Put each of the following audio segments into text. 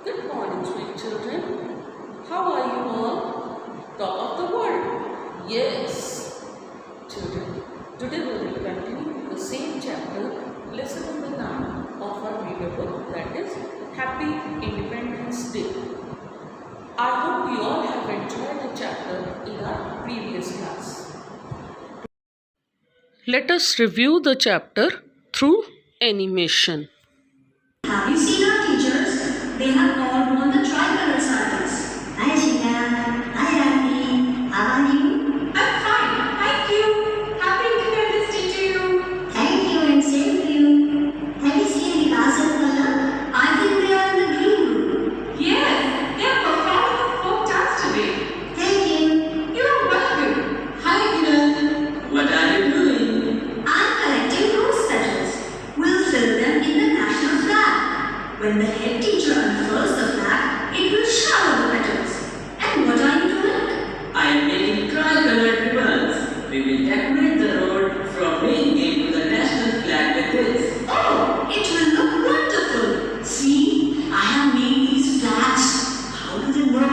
Good morning, sweet children. How are you all? Top of the world? Yes, children. Today we will continue the same chapter, lesson number 9 of our reader book, that is Happy Independence Day. I hope you all have enjoyed the chapter in our previous class. Let us review the chapter through animation. Have you seen our teachers? They have all worn the tricolor sarees. Hi Sheena. Hi Auntie. How are you? I'm fine, thank you. Happy Independence Day to you. Thank you and same to you. Have you seen Vikas and Pallab? I think they are in the green room. Yes, they are performing a folk dance today. Thank you. You are welcome. Hi, Kiran. What are you doing? I'm collecting rose petals. We'll fill them in the national flag. When the head teacher unfurls the flag, it will shower the petals. And what are you doing? I am making tri-colored ribbons. We will decorate the road from main gate to the national flag with this. Oh, it will look wonderful. See, I have made these flags. How do they look?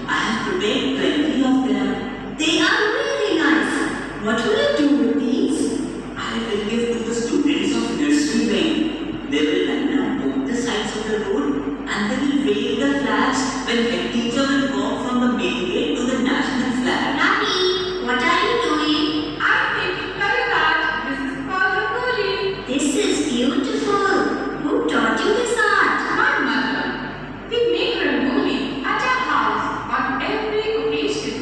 I have prepared plenty of them. They are really nice. What will you do with these? I will give to the students of nursery wing. They will line up both the sides of the road and they will wave the flags when head teacher will walk from the main gate to the national flag. Happy, what are you doing? I'm making color art. This is called Rangoli. This is beautiful. Who taught you this art? My mother. We make Rangoli at our house on every occasion,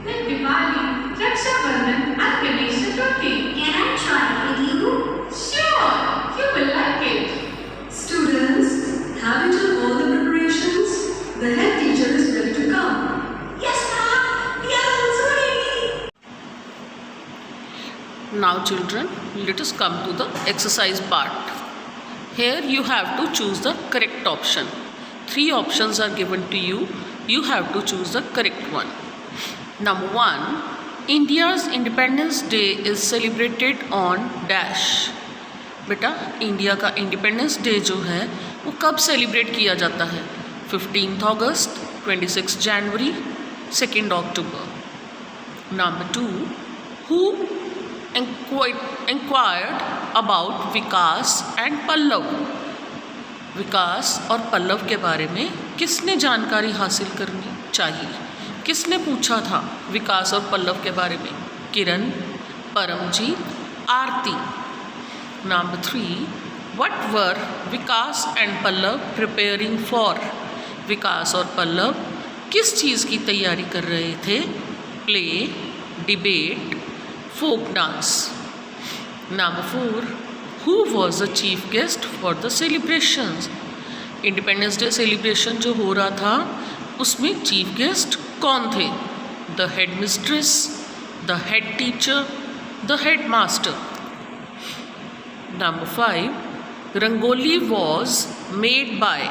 like Diwali, Raksha Bandhan, and Ganesh Chaturthi. Can I try it with you? Sure, you will like it. Students, have you done all the preparations? The head teacher is ready to come. Yes, ma'am. We are also ready. Now children, let us come to the exercise part. Here you have to choose the correct option. 3 options are given to you. You have to choose the correct one. Number 1, India's Independence Day is celebrated on dash. बेटा India का independence day जो है वो कब celebrate किया जाता है? 15th August, 26 January, 2nd October. Number 2, who inquired about Vikas and Pallav? Vikas और पल्लव के बारे में किसने जानकारी हासिल करनी चाहिए? किसने पूछा था विकास और पल्लव के बारे में? Kiran, Paramjit, Aarti. Number 3, what were Vikas and Pallav preparing for? Vikas और पल्लव किस चीज़ की तैयारी कर रहे थे? Play, debate, folk dance. Number 4, who was the chief guest for the celebrations? Independence Day celebration जो हो रहा था उसमें चीफ गेस्ट कौन थे? The head mistress, the head teacher, the head master. Number 5, rangoli was made by.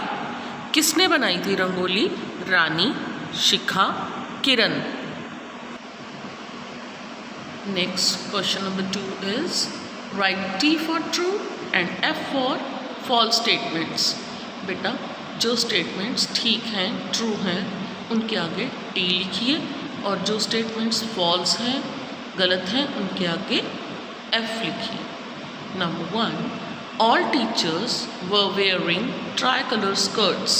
किसने बनाई थी rangoli? Rani, Shikha, Kiran. Next question number 2 is right T for true and F for false statements. बेटा जो स्टेटमेंट्स ठीक हैं, ट्रू हैं, उनके आगे T लिखिए और जो स्टेटमेंट्स फॉल्स हैं, गलत हैं, उनके आगे F लिखिए. Number 1, all teachers were wearing tricolor skirts.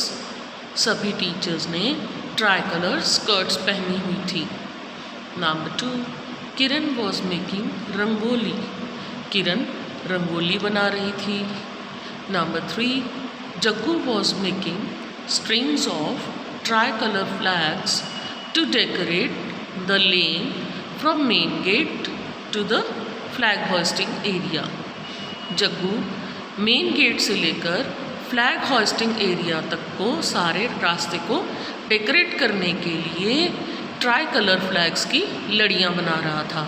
सभी टीचर्स ने ट्राइकलर स्कर्ट्स पहनी हुई थी. Number 2, Kiran was making rangoli. किरण रंगोली बना रही थी. Number 3, Jaggu was making strings of tricolor flags to decorate the lane from main gate to the flag hoisting area. Jaggu main gate से लेकर फ्लैग होस्टिंग एरिया तक को सारे रास्ते को डेकोरेट करने के लिए ट्राई कलर फ्लैग्स की लड़ियाँ बना रहा था.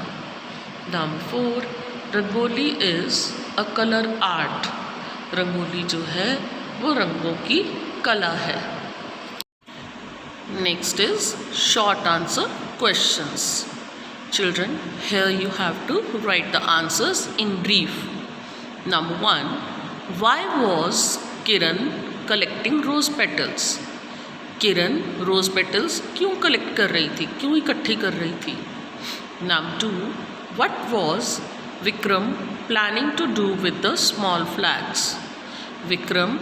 Number 4, rangoli is a colour art. Rangoli जो है वो रंगों की कला है. Next is short answer questions. Children, here you have to write the answers in brief. Number 1, why was Kiran collecting rose petals? Kiran rose petals क्यों कलेक्ट कर रही थी, क्यों इकट्ठी कर रही थी? Number 2, what was Vikram planning to do with the small flags? Vikram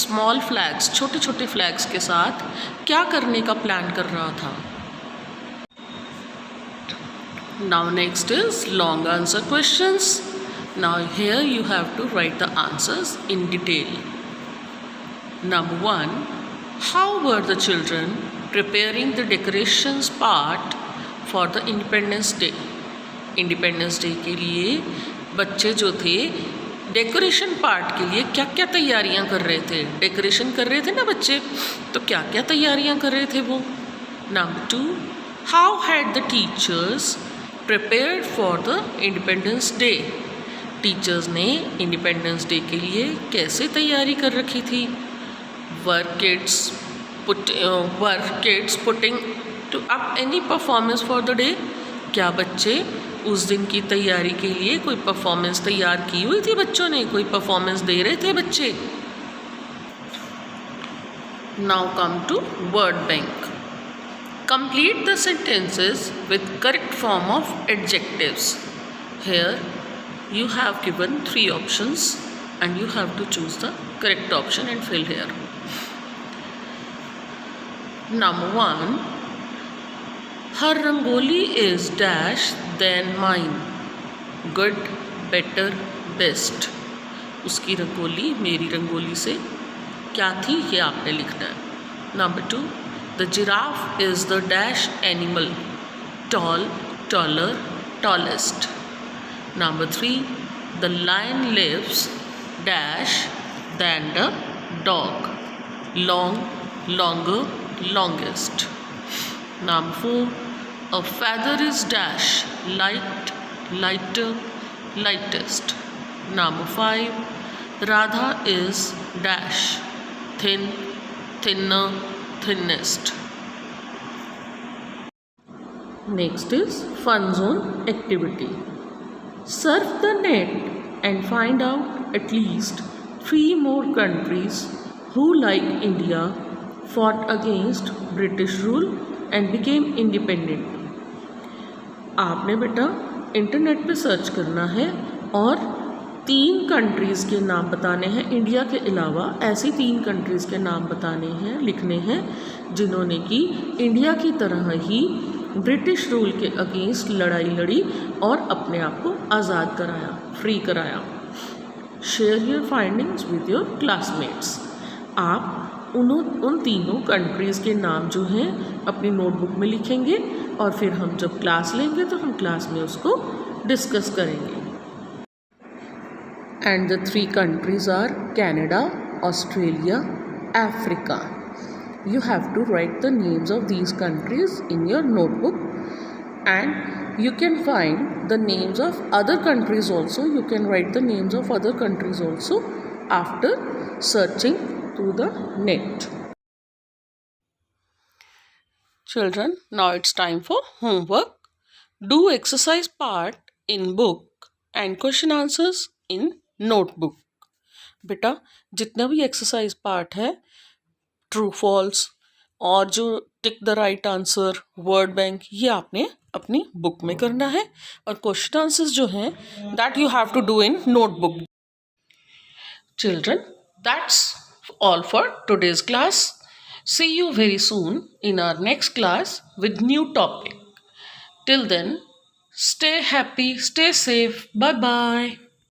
small flags, छोटे छोटे फ्लैग्स के साथ क्या करने का प्लान कर रहा था? Now next is long answer questions. Now here you have to write the answers in detail. Number 1, how were the children preparing the decorations part for the Independence Day? Independence Day के लिए बच्चे जो थे decoration part के लिए क्या क्या तैयारियां कर रहे थे? डेकोरेशन कर रहे थे ना बच्चे, तो क्या क्या तैयारियां कर रहे थे वो? Number 2, how had the teachers prepared for the Independence Day? Teachers ने इंडिपेंडेंस डे के लिए कैसे तैयारी कर रखी थी? were kids putting to up any performance for the day? क्या बच्चे उस दिन की तैयारी के लिए कोई परफॉर्मेंस तैयार की हुई थी? बच्चों ने कोई परफॉर्मेंस दे रहे थे बच्चे? Now come to word bank. Complete the sentences with correct form of adjectives. Here you have given 3 options and you have to choose the correct option and fill here. Number 1, her rangoli is dash than mine. Good, better, best. उसकी रंगोली मेरी रंगोली से क्या थी, ये आपने लिखना है. Number 2, the giraffe is the dash animal. Tall, taller, tallest. Number 3, the lion lives dash than the dog. Long, longer, longest. Number 4, a feather is dash light, lighter, lightest. Number 5, Radha is dash thin, thinner, thinnest. Next is fun zone activity. Surf the net and find out at least 3 more countries who, like India, fought against British rule and became independent. आपने बेटा internet पे search करना है और 3 countries के नाम बताने हैं इंडिया के अलावा. ऐसी 3 कंट्रीज़ के नाम बताने हैं, लिखने हैं जिन्होंने कि इंडिया की तरह ही ब्रिटिश रूल के अगेंस्ट लड़ाई लड़ी और अपने आप को आज़ाद कराया, फ्री कराया. Share your findings with your classmates. आप उन तीनों कंट्रीज़ के नाम जो हैं अपनी नोटबुक में लिखेंगे और फिर हम जब क्लास लेंगे तो हम क्लास में उसको डिस्कस करेंगे. And the 3 countries are Canada, Australia, Africa. You have to write the names of these countries in your notebook, and you can find the names of other countries also. You can write the names of other countries also after searching through the net. Children, now it's time for homework. Do exercise part in book and question answers in notebook. बेटा जितना भी exercise part है, true false और जो tick the right answer, word bank, ये आपने अपनी book में करना है और क्वेश्चन आंसर्स जो हैं that you have to do in notebook. Children, that's all for today's class. See you very soon in our next class with new topic. Till then, stay happy, stay safe. Bye bye.